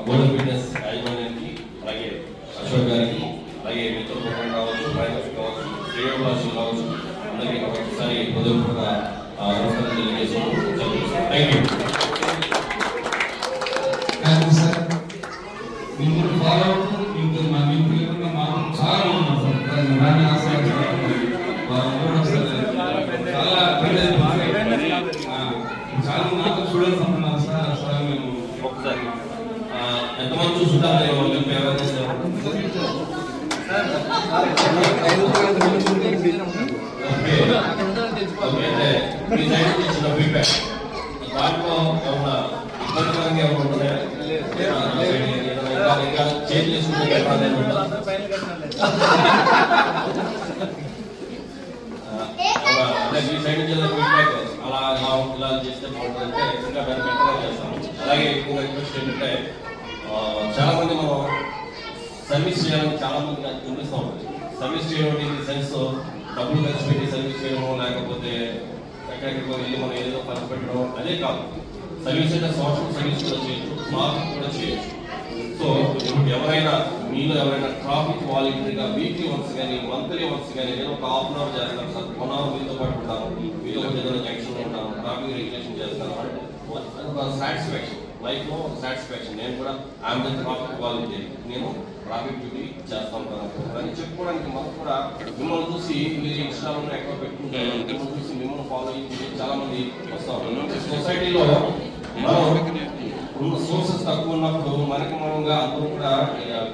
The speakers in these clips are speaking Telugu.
గోల్డెన్ ఫిట్నెస్ యాజమాన్యానికి, అలాగే అశోక్ గారికి, అలాగే మిత్రులు కావచ్చు, ప్రయాణం కావచ్చు, శ్రేయోభిలాషులు కావచ్చు, అందరికీ ఒకసారి హృదయపూర్వక నమస్కారం తెలియజేస్తున్నాను. Thank you. సార్ మిమ్మల్ని ఫాలో అవుతూ మీకు మాకు చాలా ఉన్నాం సార్. చాలా చాలా నాకు స్టూడెంట్స్ అంటున్నారు సార్. అసలు మేము ఒకసారి ఎంతమంది చూస్తుంటారు? దాంట్లో ఏమన్నా ఇబ్బందికరంగా ఏమైనా ఉంటున్నాయా? ఇంకా చేంజ్ చేసుకుంటే అంటే మీ సైడ్ నుంచి ఫీడ్బ్యాక్ అలా ఇలా చేస్తే బాగుంటుందంటే ఇంకా దాన్ని బెటర్గా చేస్తాము. అలాగే ఎక్కువగా రిక్వెస్ట్ ఏంటంటే చాలా మంది మనం సర్వీస్ చేయాలని చాలా మంది కనిపిస్తూ ఉంటుంది. సర్వీస్ చేయడం ఇన్ ది సెన్స్ డబ్బులు ఖర్చు పెట్టి సర్వీస్ చేయడము, లేకపోతే ఎక్కడెక్కడికో వెళ్ళి మనం ఏదో ఖర్చు పెట్టడం అదే కాదు. సర్వీస్ అంటే సోషల్ సర్వీస్ కూడా చేయొచ్చు, మార్కెట్ కూడా చేయొచ్చు. సో ఇప్పుడు ఎవరైనా మీలో ఎవరైనా ట్రాఫిక్ వాలంటీర్గా వీక్లీ వన్స్ కానీ మంత్లీ వన్స్ కానీ నేను ఒక హాఫ్ అన్ అవర్ చేస్తాను సార్, 1 అవర్ మీతో పాటు ఉంటాను, మీతో ఏదైనా జంక్షన్లో ఉంటాను, ట్రాఫిక్ రెగ్యులేషన్ చేస్తాను అంటే సాటిస్ఫాక్షన్, లైఫ్లో సాటిస్ఫాక్షన్. నేను కూడా ఐఎమ్ ద ట్రాఫిక్ వాలంటీర్, నేను ట్రాఫిక్ డ్యూటీ చేస్తా ఉంటాను అని చెప్పుకోవడానికి మనకు కూడా మిమ్మల్ని చూసి మీరు ఇన్స్టాలో ఎక్కడ పెట్టుకుంటారు, మిమ్మల్ని చూసి మిమ్మల్ని ఫాలో అయ్యి చాలా మంది వస్తూ ఉంటారు. సొసైటీలో మనం సోర్సెస్ తక్కువ ఉన్నప్పుడు మనకి మనంగా అందరూ కూడా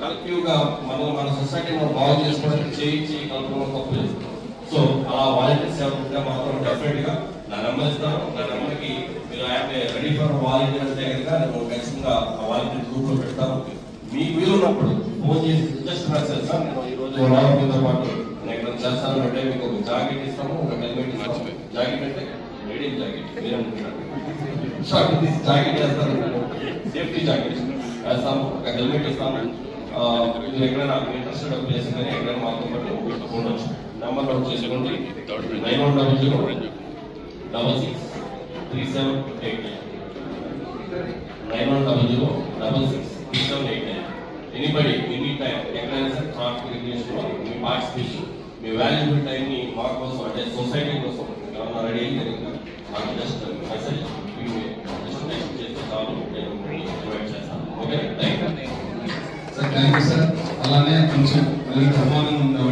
కలెక్టివ్ గా మన సొసైటీని బాగు చేసుకోవడానికి చేయించి కలపడం తప్పు లేదు. సో అలా వాలంటీర్స్ ఎవరుంటే మాత్రం డెఫినెట్ గా నా నెంబర్ ఇస్తాను. నా నెంబర్కి మీరు రెడీ ఫర్ వాలంటీర్ అంటే కనుక నేను ఖచ్చితంగా ఆ వాలంటీర్ గ్రూప్ లో పెడతాను. మీకు వీలు ఉన్నప్పుడు ఫోన్ చేసి జస్ట్ మెసేజ్ సార్ నేను ఈ రోజు మీతో పాటు నేను ఎక్కడ చేస్తాను అంటే మీకు ఒక జాకెట్ ఇస్తాము, ఒక హెల్మెట్ ఇస్తాము. జాకెట్ అంటే రేడియం జాకెట్ మీరేమంటున్నారు, జాకెట్ చేస్తాను, సేఫ్టీ జాకెట్ వేస్తాము, ఒక హెల్మెట్ ఇస్తాము. మీరు ఎక్కడైనా ఇంట్రెస్టెడ్ ప్లేస్ కానీ ఎక్కడైనా మాతో పాటు ఉండొచ్చు. నెంబర్ నోట్ చేసుకోండి, 9100663789 9100663789. ఎనీబడి ఎనీ టైం ఎక్కడైనా సరే ట్రాఫిక్ రెగ్యులేషన్ మీ పార్టిసిపేషన్, మీ వాల్యుబుల్ టైంని మా కోసం అంటే సొసైటీ కోసం ఎవరైనా రెడీ అయితే నాకు జస్ట్ మెసేజ్ చేస్తే చాలు, నేను ప్రొవైడ్ చేస్తాను. Okay, thank you sir. Thank you sir. అలానే కొంచెం ప్రమాదం అందరూ